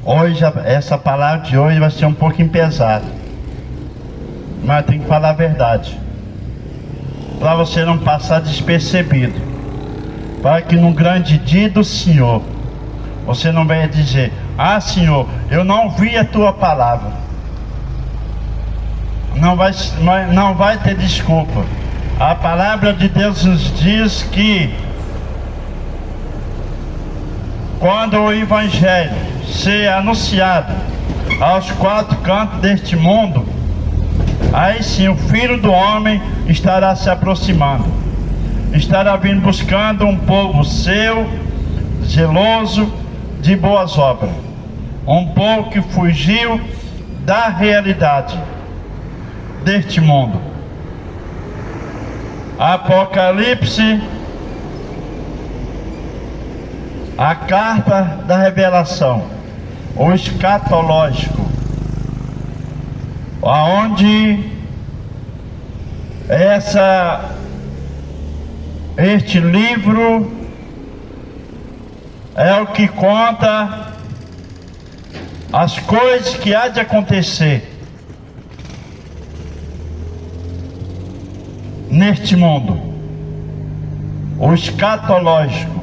Hoje, essa palavra de hoje vai ser um pouquinho pesada, mas tem que falar a verdade, para você não passar despercebido, para que no grande dia do Senhor, você não venha dizer: ah, Senhor, eu não vi a tua palavra. Não vai ter desculpa. A palavra de Deus nos diz que quando o Evangelho ser anunciado aos quatro cantos deste mundo, aí sim o Filho do Homem estará se aproximando, estará vindo buscando um povo seu, zeloso de boas obras, um povo que fugiu da realidade deste mundo. Apocalipse, a carta da revelação, o escatológico, aonde este livro é o que conta as coisas que há de acontecer neste mundo, o escatológico.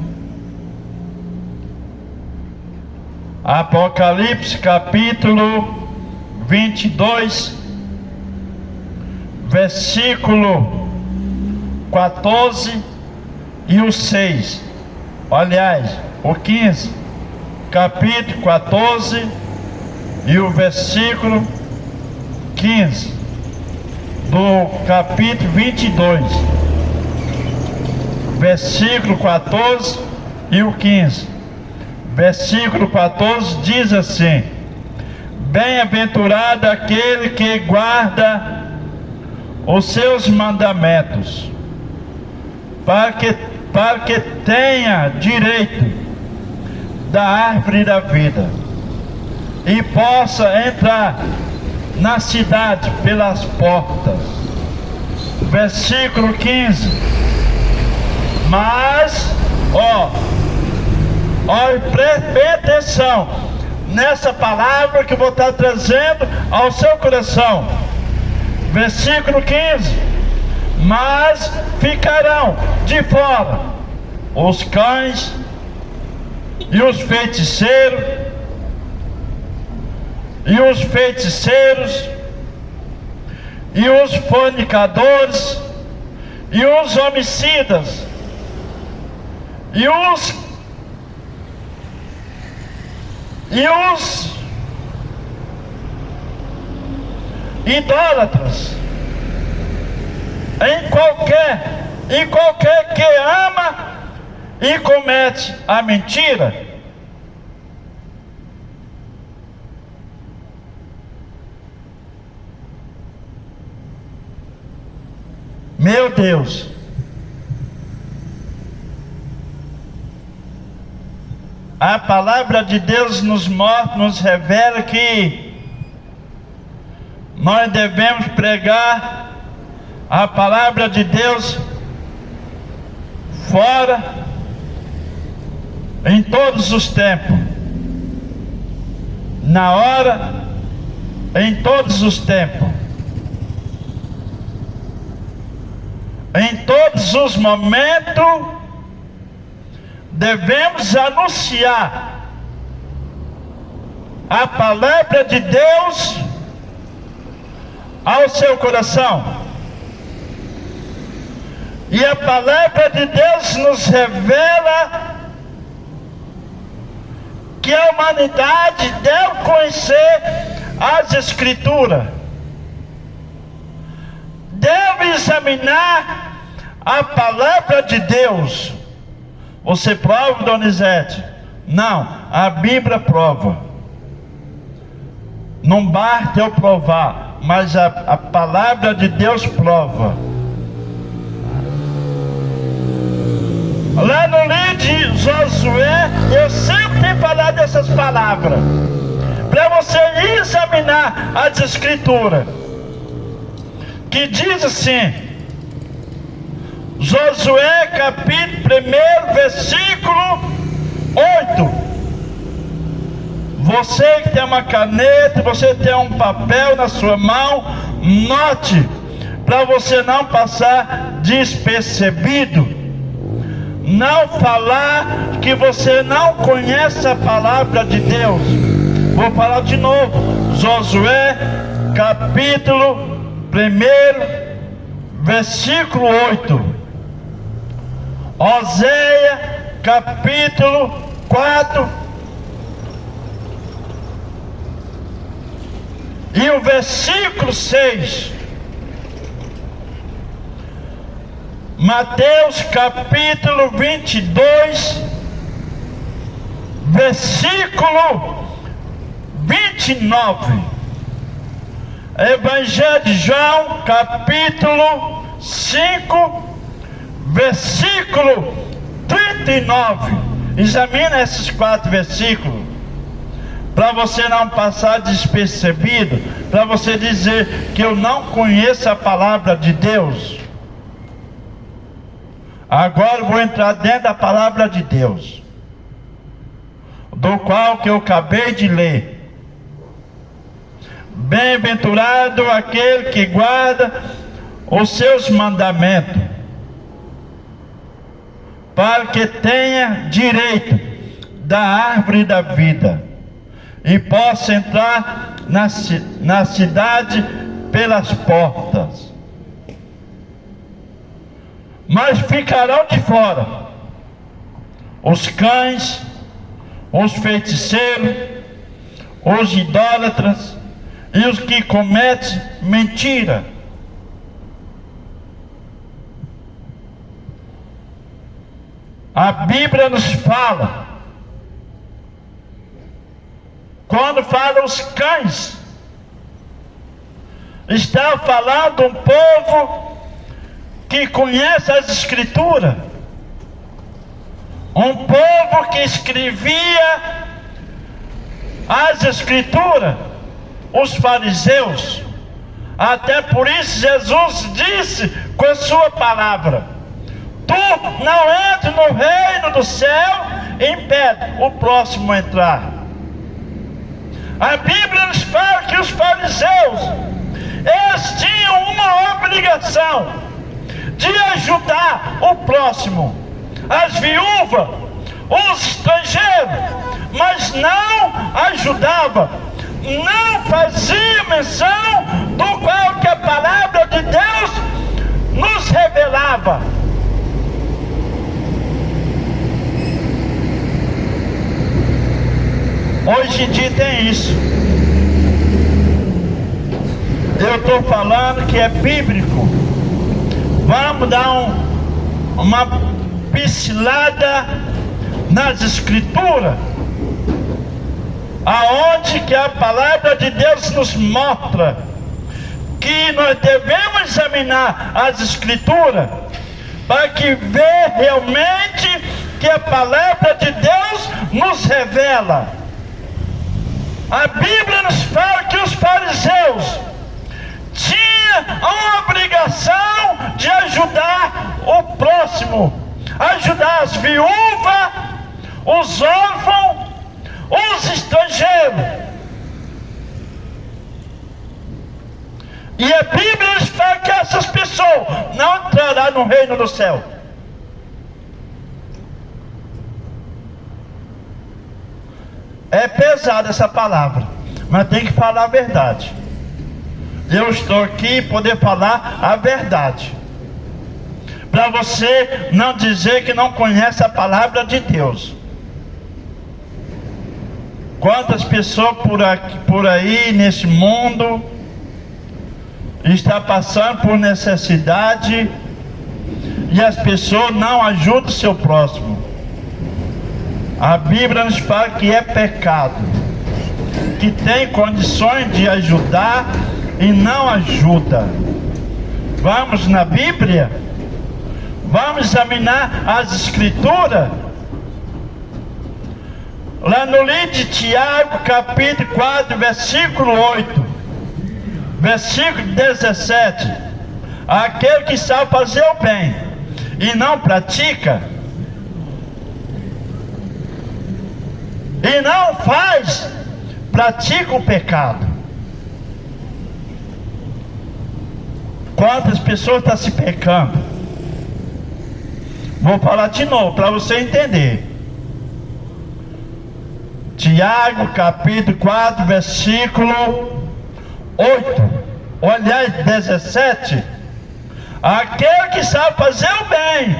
Apocalipse capítulo 22, versículo 14 e o 6. Aliás, o 15, capítulo 14 e o versículo 15 do capítulo 22, versículo 14 e o 15. Versículo 14 diz assim: bem-aventurado aquele que guarda os seus mandamentos, para que tenha direito da árvore da vida e possa entrar na cidade pelas portas. Versículo 15. Mas, preste atenção nessa palavra que eu vou estar trazendo ao seu coração. Versículo 15. Mas ficarão de fora os cães e os feiticeiros, e os fornicadores, e os homicidas, e os idólatras, em qualquer que ama e comete a mentira. Meu Deus, a palavra de Deus nos mostra, nos revela que nós devemos pregar a palavra de Deus fora, em todos os tempos, na hora, em todos os tempos, em todos os momentos. Devemos anunciar a palavra de Deus ao seu coração. E a palavra de Deus nos revela que a humanidade deve conhecer as Escrituras, deve examinar a palavra de Deus. Você prova, Donizete? Não, a Bíblia prova. Não basta eu provar, mas a palavra de Deus prova. Lá no livro de Josué, eu sempre tenho falado dessas palavras, para você examinar as Escrituras, que diz assim, Josué capítulo 1, versículo 8. Vou Você que tem uma caneta, você tem um papel na sua mão, note, para você não passar despercebido. Não falar que você não conhece a palavra de Deus. Vou falar de novo. Josué, capítulo 1, versículo 8. Oséias, capítulo 4. E o versículo 6. Mateus capítulo 22, versículo 29. Evangelho de João capítulo 5, versículo 39. Examina esses 4 versículos, para você não passar despercebido, para você dizer que eu não conheço a palavra de Deus. Agora eu vou entrar dentro da palavra de Deus, do qual que eu acabei de ler. Bem-aventurado aquele que guarda os seus mandamentos, para que tenha direito da árvore da vida e possa entrar na cidade pelas portas. Mas ficarão de fora os cães, os feiticeiros, os idólatras e os que cometem mentira. A Bíblia nos fala, quando fala os cães, está falando um povo que conhece as Escrituras, um povo que escrevia as Escrituras, os fariseus. Até por isso Jesus disse com a sua palavra: tu não entres no reino do céu e impede o próximo a entrar. A Bíblia nos fala que os fariseus, eles tinham uma obrigação de ajudar o próximo, as viúvas, os estrangeiros, mas não ajudava, não fazia menção do qual que a palavra de Deus nos revelava. Hoje em dia tem isso. Eu estou falando que é bíblico. Vamos dar uma pincelada nas Escrituras, aonde que a palavra de Deus nos mostra que nós devemos examinar as Escrituras para que ver realmente que a palavra de Deus nos revela. A Bíblia nos fala que os fariseus tinha a obrigação de ajudar o próximo, ajudar as viúvas, os órfãos, os estrangeiros. E a Bíblia nos fala que essas pessoas não entrarão no reino do céu. É pesada essa palavra, mas tem que falar a verdade. Eu estou aqui para poder falar a verdade, para você não dizer que não conhece a palavra de Deus. Quantas pessoas por aí nesse mundo está passando por necessidade e as pessoas não ajudam o seu próximo. A Bíblia nos fala que é pecado, que tem condições de ajudar e não ajuda. Vamos na Bíblia, vamos examinar as Escrituras. Lá no livro de Tiago, capítulo 4, versículo 8, versículo 17: aquele que sabe fazer o bem e não pratica, e não faz, pratica o pecado. Quantas pessoas estão se pecando? Vou falar de novo para você entender. Tiago capítulo 4, versículo 8, aliás 17. Aquele que sabe fazer o bem,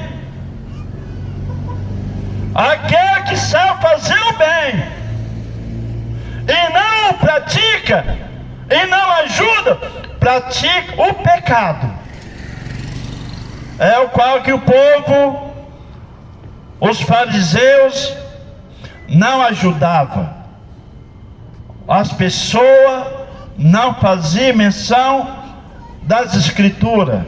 aquele que sabe fazer o bem e não pratica, e não ajuda, pratica o pecado. É o qual que o povo, os fariseus, não ajudava. As pessoas não faziam menção das escrituras.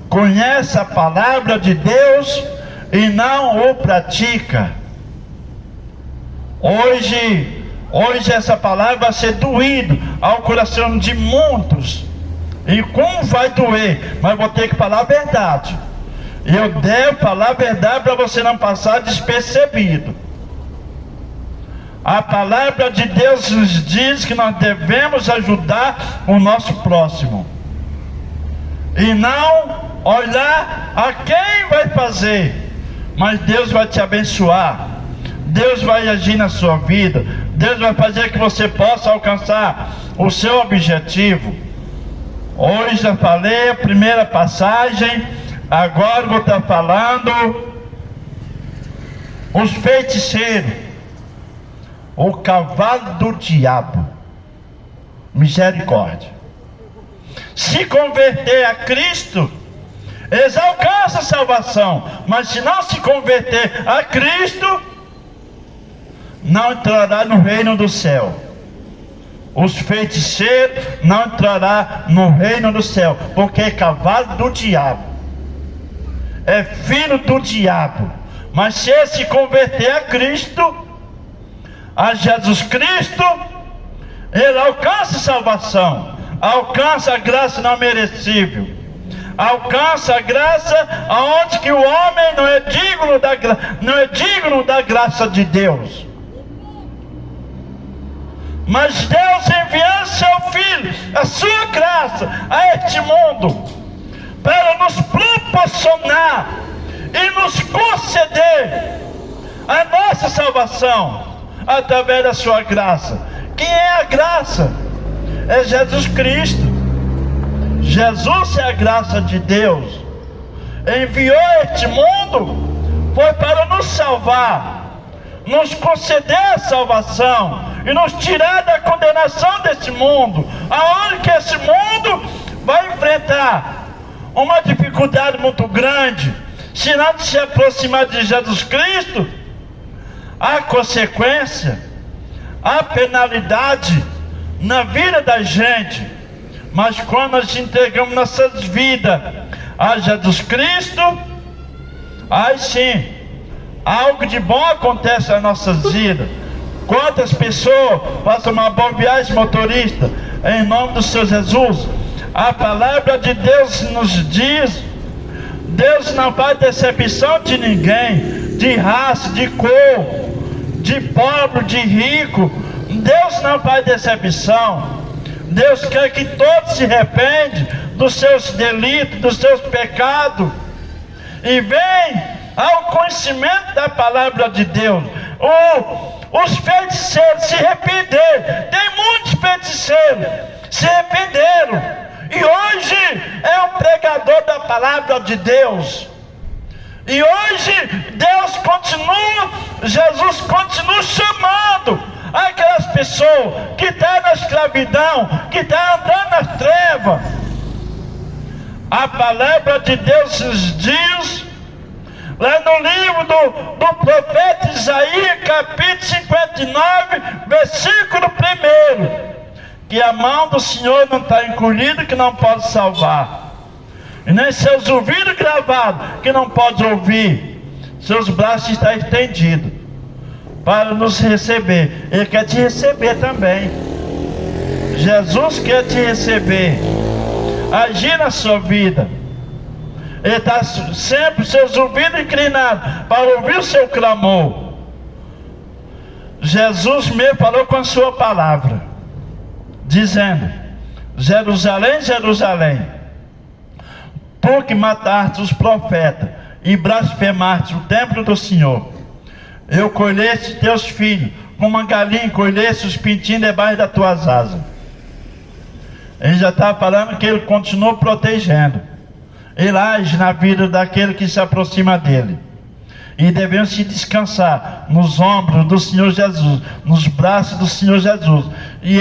Conhece a palavra de Deus e não o pratica. Hoje essa palavra vai ser doída ao coração de muitos. E como vai doer? Mas vou ter que falar a verdade. Eu devo falar a verdade para você não passar despercebido. A palavra de Deus nos diz que nós devemos ajudar o nosso próximo, e não olhar a quem vai fazer. Mas Deus vai te abençoar, Deus vai agir na sua vida, Deus vai fazer que você possa alcançar o seu objetivo. Hoje eu falei a primeira passagem, agora vou estar falando os feiticeiros, o cavalo do diabo. Misericórdia. Se converter a Cristo, eles alcançam a salvação, mas se não se converter a Cristo, não entrará no reino do céu. Os feiticeiros não entrará no reino do céu, porque é cavalo do diabo, é filho do diabo. Mas se ele se converter a Cristo, a Jesus Cristo, ele alcança a salvação, alcança a graça não merecível, alcança a graça aonde que o homem não é digno da graça de Deus. Mas Deus enviou seu Filho, a sua graça a este mundo, para nos proporcionar e nos conceder a nossa salvação através da sua graça. Quem é a graça? É Jesus Cristo. Jesus é a graça de Deus. Enviou este mundo, foi para nos salvar, nos conceder a salvação e nos tirar da condenação desse mundo, aonde que esse mundo vai enfrentar uma dificuldade muito grande. Se não se aproximar de Jesus Cristo, há consequência, há penalidade na vida da gente. Mas quando nós entregamos nossas vidas a Jesus Cristo, aí sim, algo de bom acontece nas nossas vidas. Quantas pessoas passam uma boa viagem, motorista, em nome do Senhor Jesus? A palavra de Deus nos diz: Deus não faz decepção de ninguém, de raça, de cor, de pobre, de rico. Deus não faz decepção. Deus quer que todos se arrependam dos seus delitos, dos seus pecados, e venham ao conhecimento da palavra de Deus. Os feiticeiros se arrependeram. Tem muitos feiticeiros se arrependeram, e hoje é um pregador da palavra de Deus. E hoje Deus continua, Jesus continua chamando aquelas pessoas que estão na escravidão, que estão andando nas trevas. A palavra de Deus nos diz, lá no livro do profeta Isaías, capítulo 59, versículo 1, que a mão do Senhor não está encolhida, que não pode salvar, e nem seus ouvidos gravados, que não pode ouvir. Seus braços estão estendidos para nos receber. Ele quer te receber também. Jesus quer te receber, agir na sua vida. Ele está sempre seus ouvidos inclinados para ouvir o seu clamor. Jesus me falou com a sua palavra, dizendo: Jerusalém, Jerusalém, tu que mataste os profetas e blasfemaste o templo do Senhor, eu colheste teus filhos, como uma galinha colheste os pintinhos debaixo das tuas asas. Ele já está falando que ele continua protegendo. Ele age na vida daquele que se aproxima dele. E devemos se descansar nos ombros do Senhor Jesus, nos braços do Senhor Jesus. E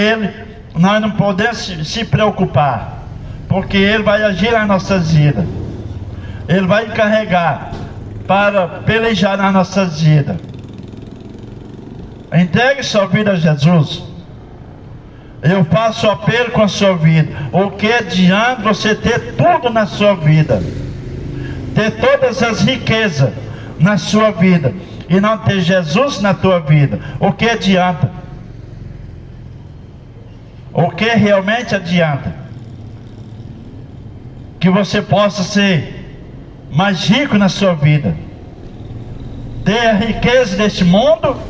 nós não podemos se preocupar, porque Ele vai agir nas nossas vidas. Ele vai encarregar para pelejar nas nossas vidas. Entregue sua vida a Jesus. Eu faço apelo com a sua vida. O que adianta você ter tudo na sua vida, ter todas as riquezas na sua vida, e não ter Jesus na tua vida? O que adianta? O que realmente adianta? Que você possa ser mais rico na sua vida, ter a riqueza deste mundo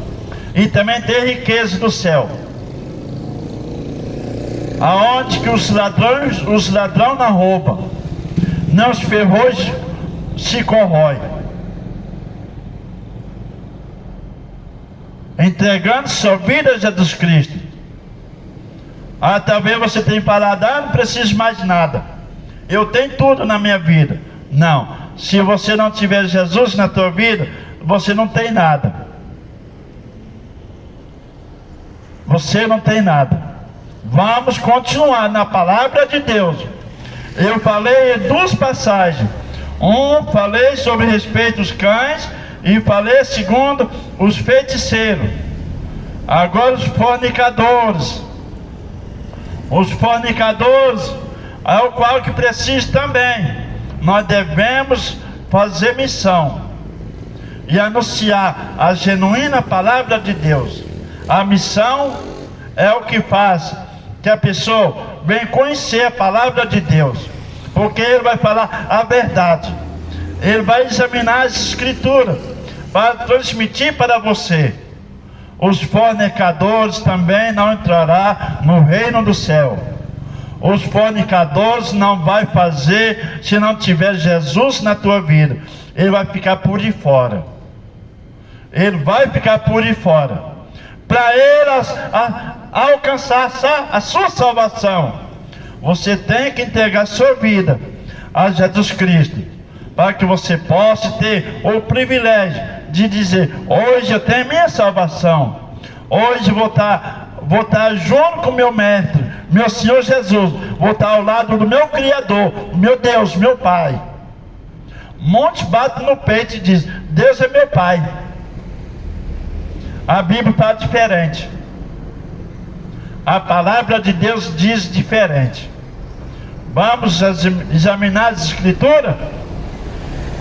e também ter a riqueza do céu, aonde que os ladrões não roubam, nem os ferrolhos se corroem. Entregando sua vida a Jesus Cristo. Talvez você tenha falado: não preciso mais nada, eu tenho tudo na minha vida. Não, se você não tiver Jesus na tua vida, você não tem nada. Você não tem nada. Vamos continuar na palavra de Deus. Eu falei em duas passagens. Falei sobre respeito aos cães, e falei segundo os feiticeiros. Agora os fornicadores. Os fornicadores, ao qual que precisa também. Nós devemos fazer missão e anunciar a genuína palavra de Deus. A missão é o que faz que a pessoa venha conhecer a palavra de Deus, porque ele vai falar a verdade. Ele vai examinar as escrituras para transmitir para você. Os fornicadores também não entrarão no reino do céu. Os fornicadores não vai fazer se não tiver Jesus na tua vida. Ele vai ficar por de fora. Ele vai ficar por de fora. Para ele alcançar a sua salvação, você tem que entregar sua vida a Jesus Cristo, para que você possa ter o privilégio de dizer: hoje eu tenho minha salvação, hoje vou estar junto com meu mestre, meu Senhor Jesus, vou estar ao lado do meu Criador, meu Deus, meu Pai. Muitos batem no peito e dizem: Deus é meu Pai. A Bíblia fala diferente. A palavra de Deus diz diferente. Vamos examinar as Escrituras?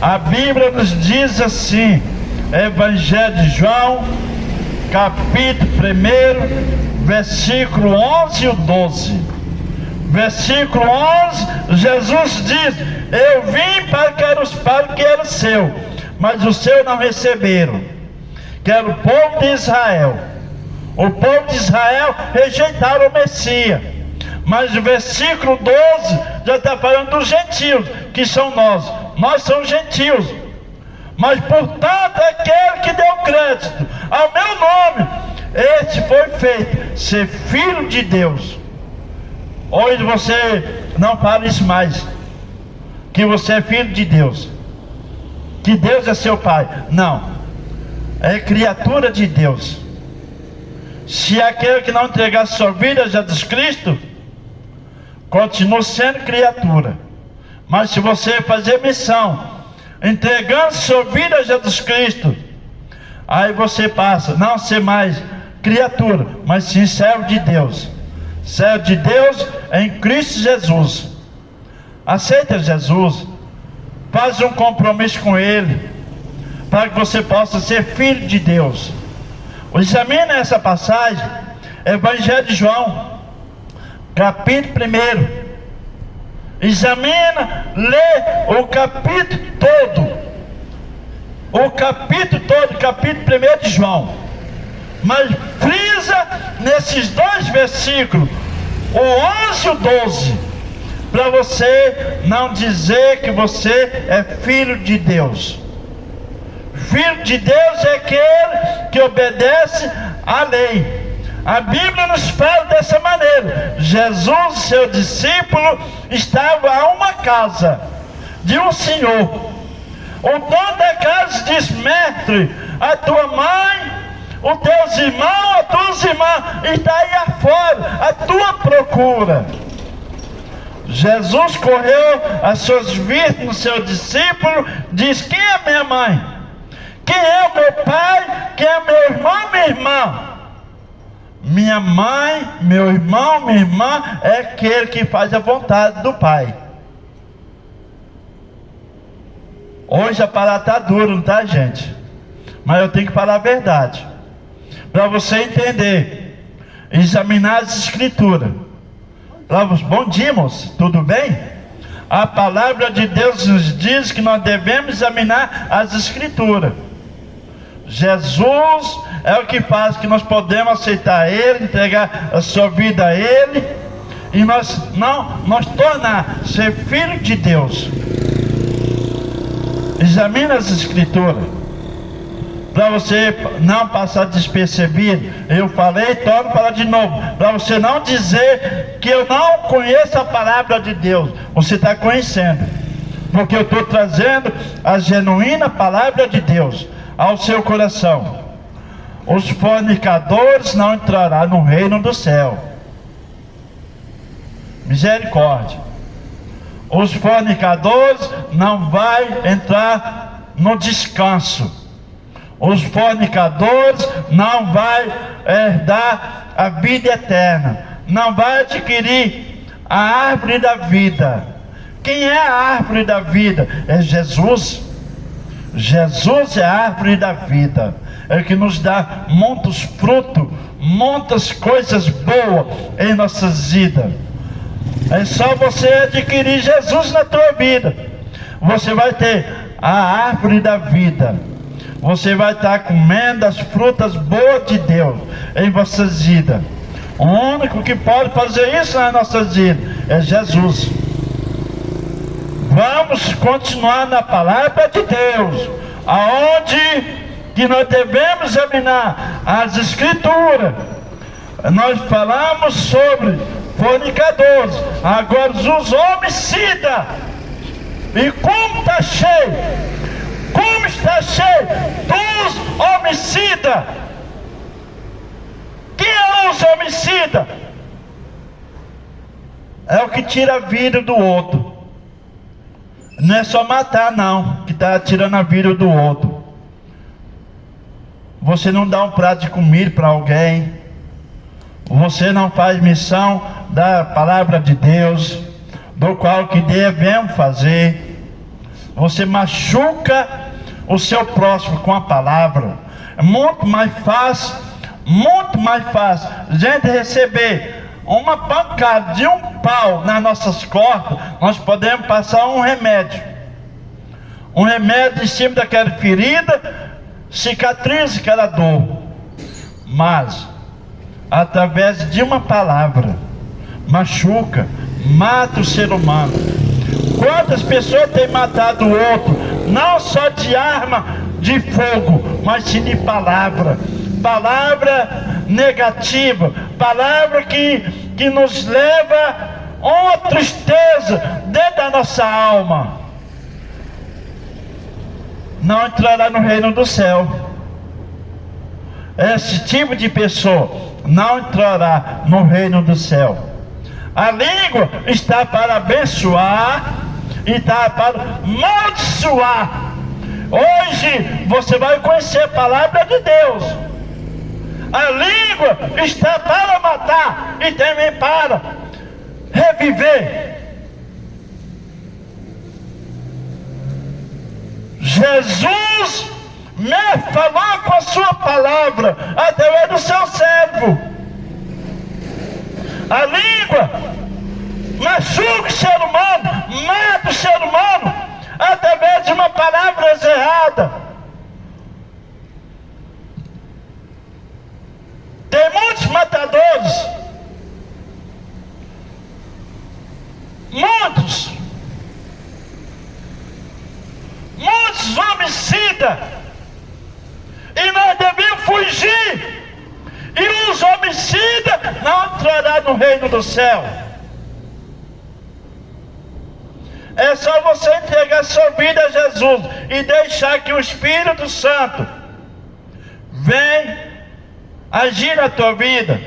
A Bíblia nos diz assim, Evangelho de João, capítulo 1, versículo 11 e 12. Versículo 11, Jesus diz: eu vim para que era seu, mas os seus não receberam, que era o povo de Israel. O povo de Israel rejeitaram o Messias. Mas o versículo 12 já está falando dos gentios, que são nós. Nós somos gentios. Mas portanto, aquele que deu crédito ao meu nome, esse foi feito ser filho de Deus. Hoje você não fala isso mais, que você é filho de Deus, que Deus é seu pai. Não, é criatura de Deus. Se aquele que não entregar sua vida a Jesus Cristo, continua sendo criatura. Mas se você fazer missão, entregando sua vida a Jesus Cristo, aí você passa a não ser mais criatura, mas sim servo de Deus. Servo de Deus em Cristo Jesus. Aceita Jesus, faz um compromisso com Ele, para que você possa ser filho de Deus. Examina essa passagem, Evangelho de João, capítulo 1. Examina, lê o capítulo todo. O capítulo todo, capítulo 1 de João. Mas frisa nesses dois versículos, o 11 e o 12, para você não dizer que você é filho de Deus. Filho de Deus é aquele que obedece à lei. A Bíblia nos fala dessa maneira. Jesus, seu discípulo, estava a uma casa de um senhor. O dono da casa diz: mestre, a tua mãe, os teus irmãos, as tuas irmãs estão aí afora, a tua procura. Jesus correu às suas vistas no seu discípulo, diz: quem é minha mãe? Quem é o meu pai? Quem é meu irmão, minha irmã? Minha mãe, meu irmão, minha irmã é aquele que faz a vontade do Pai. Hoje a palavra está dura, não está, gente? Mas eu tenho que falar a verdade, para você entender, examinar as Escrituras. Bom dia, moço, tudo bem? A palavra de Deus nos diz que nós devemos examinar as Escrituras. Jesus é o que faz que nós podemos aceitar Ele, entregar a sua vida a Ele, e nós tornar ser filho de Deus. Examine as Escrituras, para você não passar despercebido. Eu falei, torno a falar de novo, para você não dizer que eu não conheço a palavra de Deus. Você está conhecendo, porque eu estou trazendo a genuína palavra de Deus ao seu coração. Os fornicadores não entrarão no reino do céu. Misericórdia. Os fornicadores não vão entrar no descanso. Os fornicadores não vão herdar a vida eterna, não vão adquirir a árvore da vida. Quem é a árvore da vida? É Jesus. Jesus é a árvore da vida, é o que nos dá muitos frutos, muitas coisas boas em nossas vidas. É só você adquirir Jesus na tua vida, você vai ter a árvore da vida. Você vai estar comendo as frutas boas de Deus em vossas vidas. O único que pode fazer isso nas nossas vidas é Jesus. Vamos continuar na palavra de Deus, aonde que nós devemos examinar as Escrituras. Nós falamos sobre fornicadores, agora os homicidas. E como está cheio, como está cheio dos homicidas. Quem é os homicidas? É o que tira a vida do outro. Não é só matar não, que está tirando a vida do outro. Você não dá um prato de comida para alguém, você não faz missão da palavra de Deus, do qual que devemos fazer. Você machuca o seu próximo com a palavra. É muito mais fácil gente receber uma pancada de um pau nas nossas costas. Nós podemos passar um remédio em cima daquela ferida, cicatriza aquela dor. Mas através de uma palavra, machuca, mata o ser humano. Quantas pessoas têm matado o outro, não só de arma de fogo, mas sim de palavra negativa, palavra que nos leva a uma tristeza dentro da nossa alma. Não entrará no reino do céu. Esse tipo de pessoa não entrará no reino do céu. A língua está para abençoar e está para amaldiçoar. Hoje você vai conhecer a palavra de Deus. A língua está para matar e também para reviver. Jesus me falou com a sua palavra através do seu servo. A língua machuca o ser humano, mata o ser humano através de uma palavra errada. homicida não entrará no reino do céu. É só você entregar sua vida a Jesus e deixar que o Espírito Santo vem agir na tua vida,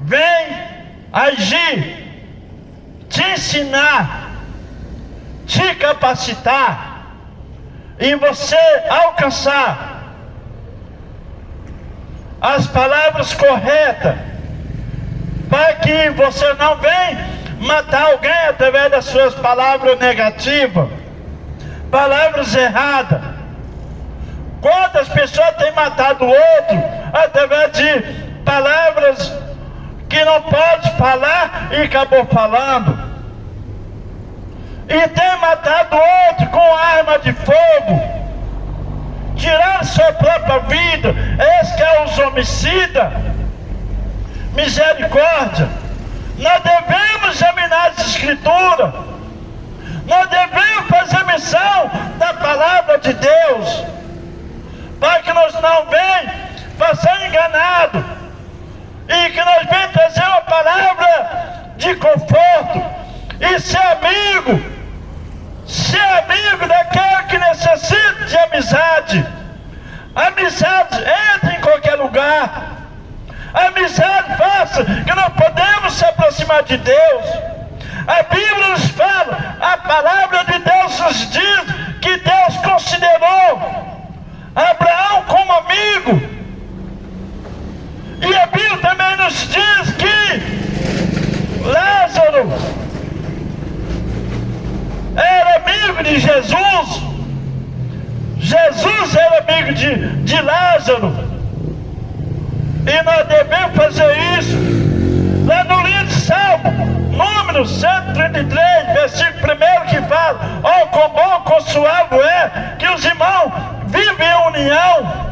vem agir, te ensinar, te capacitar, e você alcançar as palavras corretas, para que você não venha matar alguém através das suas palavras negativas, palavras erradas. Quantas pessoas têm matado o outro através de palavras que não pode falar e acabou falando? E tem matado o outro com arma de fogo, tirando sua própria vida. Esse que é os homicidas. Misericórdia. Nós devemos examinar as Escrituras, nós devemos fazer menção da palavra de Deus, para que nós não venhamos passar enganado, e que nós venhamos trazer uma palavra de conforto, e ser amigo daquele que necessita de amizade. Amizade entra em qualquer lugar. Amizade faça que nós podemos se aproximar de Deus. A Bíblia nos fala, a palavra de Deus nos diz que Deus considerou Abraão como amigo. E a Bíblia também nos diz que Lázaro era amigo de Jesus. Jesus era amigo de Lázaro. E nós devemos fazer isso. Lá no livro de Salmo, número 133, versículo 1, que fala: oh, quão bom, quão suave é que os irmãos vivem em união,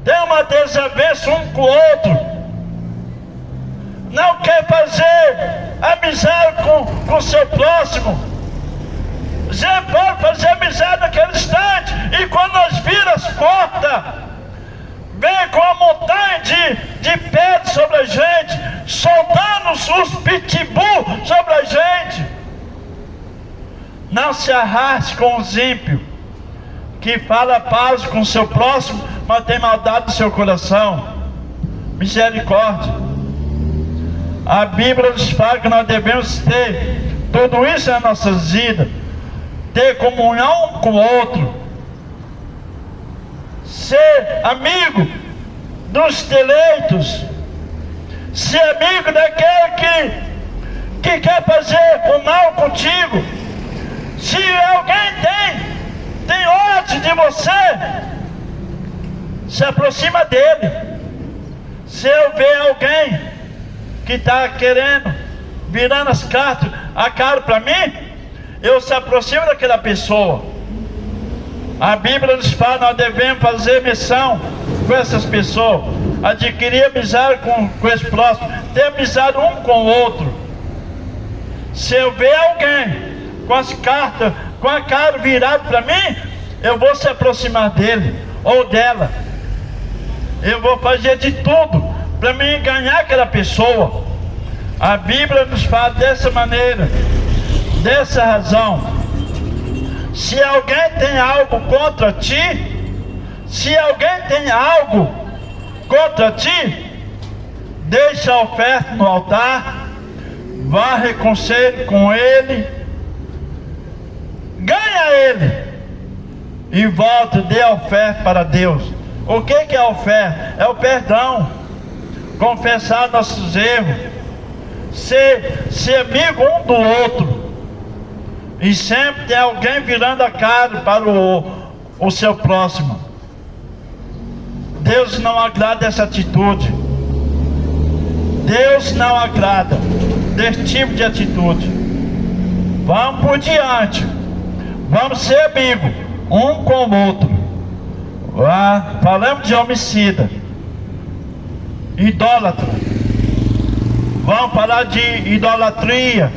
tem uma desavença um com o outro, não quer fazer amizade com o seu próximo. Você pode fazer amizade naquele instante, e quando nós viramos as portas, vem com a montanha de pedra sobre a gente, soltando os pitbull sobre a gente. Não se arraste com os ímpios, que fala paz com o seu próximo, mas tem maldade no seu coração. Misericórdia. A Bíblia nos fala que nós devemos ter tudo isso nas nossas vidas, ter comunhão um com o outro, ser amigo dos eleitos, ser amigo daquele que quer fazer o mal contigo. Se alguém tem ódio de você, se aproxima dele. Se eu ver alguém que está querendo, virando a cara para mim, eu se aproximo daquela pessoa. A Bíblia nos fala, nós devemos fazer missão com essas pessoas, adquirir amizade com esse próximo, ter amizade um com o outro. Se eu ver alguém com a cara virada para mim, eu vou se aproximar dele ou dela. Eu vou fazer de tudo para me ganhar aquela pessoa. A Bíblia nos fala dessa maneira, dessa razão. Se alguém tem algo contra ti, deixa a oferta no altar, vá reconciliar com ele, ganha ele e volta, dê a oferta para Deus. O que é a oferta? É o perdão, confessar nossos erros, ser amigo um do outro. E sempre tem alguém virando a cara para o seu próximo. Deus não agrada essa atitude. Deus não agrada desse tipo de atitude. Vamos por diante. Vamos ser amigos um com o outro. Falamos de homicida, idólatra. Vamos falar de idolatria.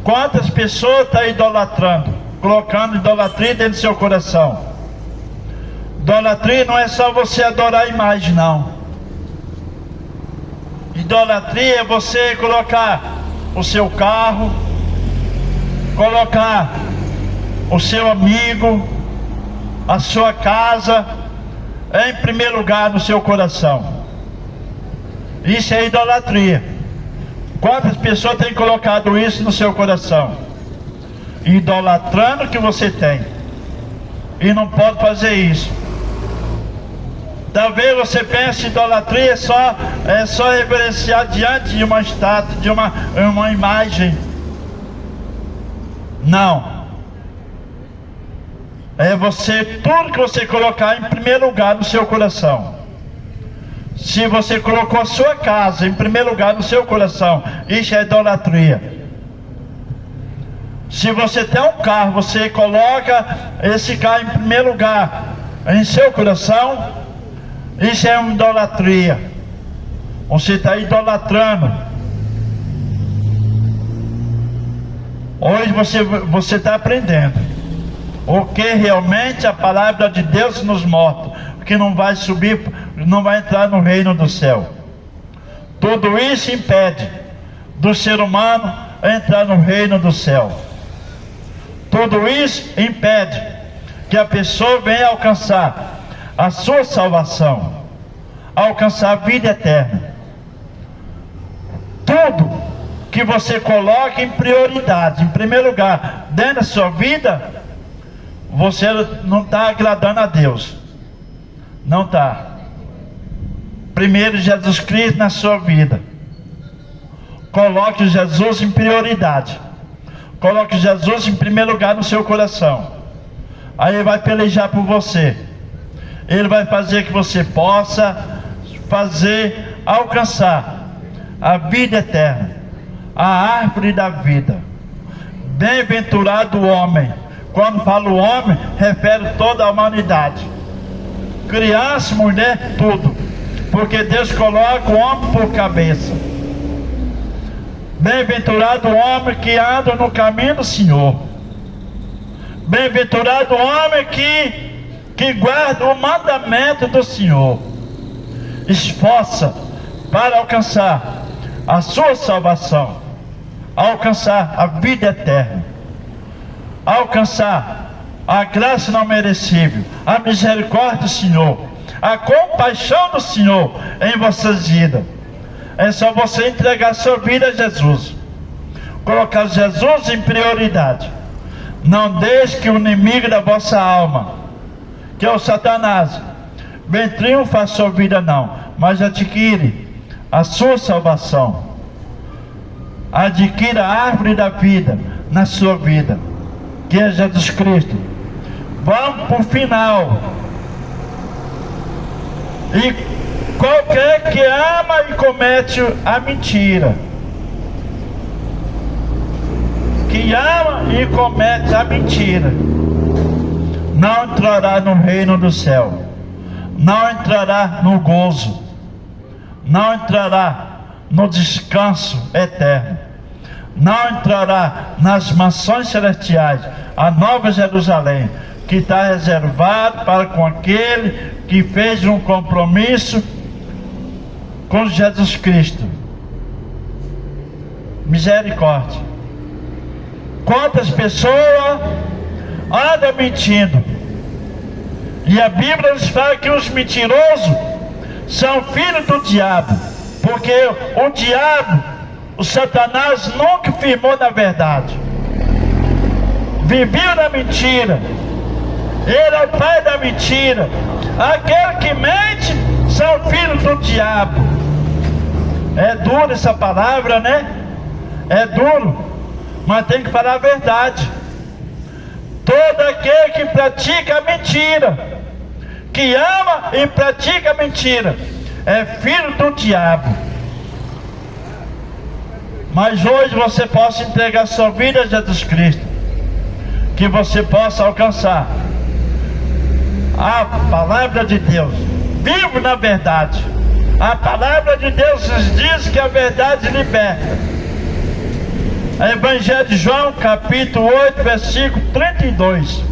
Quantas pessoas estão idolatrando, colocando idolatria dentro do seu coração? Idolatria não é só você adorar a imagem, não. Idolatria é você colocar o seu carro, colocar o seu amigo, a sua casa em primeiro lugar no seu coração. Isso é idolatria. Quantas pessoas têm colocado isso no seu coração? Idolatrando o que você tem. E não pode fazer isso. Talvez você pense idolatria é só reverenciar diante de uma estátua, de uma imagem. Não. É tudo que você colocar em primeiro lugar no seu coração. Se você colocou a sua casa em primeiro lugar no seu coração, isso é idolatria. Se você tem um carro, você coloca esse carro em primeiro lugar em seu coração, isso é uma idolatria. Você está idolatrando. Hoje você está aprendendo o que realmente a palavra de Deus nos mostra, que não vai subir, não vai entrar no reino do céu. Tudo isso impede do ser humano entrar no reino do céu. Tudo isso impede que a pessoa venha alcançar a sua salvação, alcançar a vida eterna. Tudo que você coloca em prioridade, em primeiro lugar, dentro da sua vida, você não está agradando a Deus. Não está. Primeiro Jesus Cristo na sua vida. Coloque Jesus em prioridade. Coloque Jesus em primeiro lugar no seu coração. Aí Ele vai pelejar por você. Ele vai fazer que você possa alcançar a vida eterna, a árvore da vida. Bem-aventurado o homem. Quando fala o homem, refere toda a humanidade. Criança, mulher, tudo. Porque Deus coloca o homem por cabeça. Bem-aventurado o homem que anda no caminho do Senhor. Bem-aventurado o homem que guarda o mandamento do Senhor. Esforça para alcançar a sua salvação, alcançar a vida eterna, alcançar a graça não merecível, a misericórdia do Senhor, a compaixão do Senhor em vossas vidas. É só você entregar sua vida a Jesus, colocar Jesus em prioridade. Não deixe que o inimigo da vossa alma, que é o Satanás, venha triunfar a sua vida, não, mas adquire a sua salvação. Adquira a árvore da vida na sua vida, que é Jesus Cristo. Vamos para o final. E qualquer que ama e comete a mentira, que ama e comete a mentira, não entrará no reino do céu, não entrará no gozo, não entrará no descanso eterno, não entrará nas mansões celestiais, a Nova Jerusalém, que está reservado para com aquele que fez um compromisso com Jesus Cristo. Misericórdia. Quantas pessoas andam mentindo? E a Bíblia nos fala que os mentirosos são filhos do diabo, porque o diabo, o Satanás, nunca firmou na verdade, viveu na mentira. Ele é o pai da mentira. Aquele que mente são filhos do diabo. É duro essa palavra, né? É duro, mas tem que falar a verdade. Todo aquele que pratica a mentira, que ama e pratica a mentira, é filho do diabo. Mas hoje você possa entregar sua vida a Jesus Cristo, que você possa alcançar a palavra de Deus. Vivo na verdade. A palavra de Deus diz que a verdade liberta. Evangelho de João, capítulo 8, versículo 32,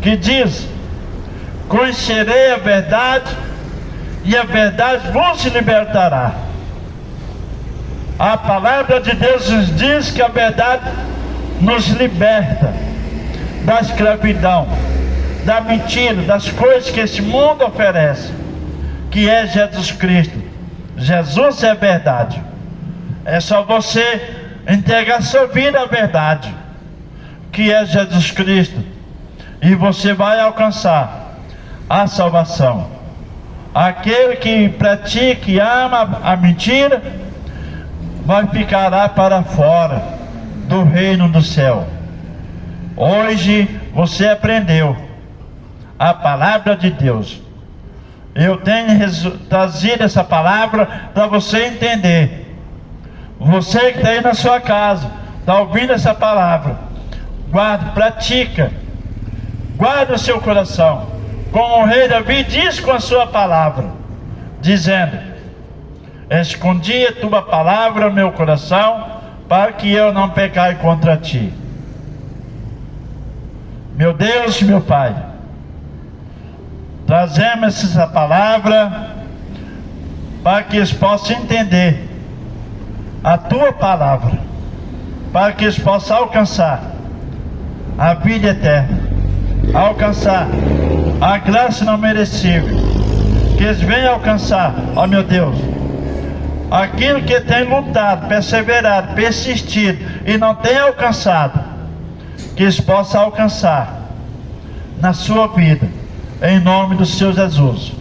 que diz: Conhecerei a verdade, e a verdade vos libertará. A palavra de Deus nos diz que a verdade nos liberta da escravidão, da mentira, das coisas que esse mundo oferece, que é Jesus Cristo. Jesus é verdade. É só você entregar sua vida à verdade, que é Jesus Cristo, e você vai alcançar a salvação. Aquele que pratica e ama a mentira vai ficar lá para fora do reino do céu. Hoje você aprendeu a palavra de Deus. Eu tenho trazido essa palavra para você entender. Você que está aí na sua casa, está ouvindo essa palavra, guarda, pratica, guarda o seu coração, como o rei Davi diz com a sua palavra, dizendo: escondi a tua palavra no meu coração, para que eu não pecasse contra ti. Meu Deus, meu Pai, trazemos essa palavra para que eles possam entender a tua palavra, para que eles possam alcançar a vida eterna, alcançar a graça não merecível, que eles venham alcançar, ó meu Deus, aquilo que tem lutado, perseverado, persistido e não tem alcançado, que eles possam alcançar na sua vida, em nome do Senhor Jesus.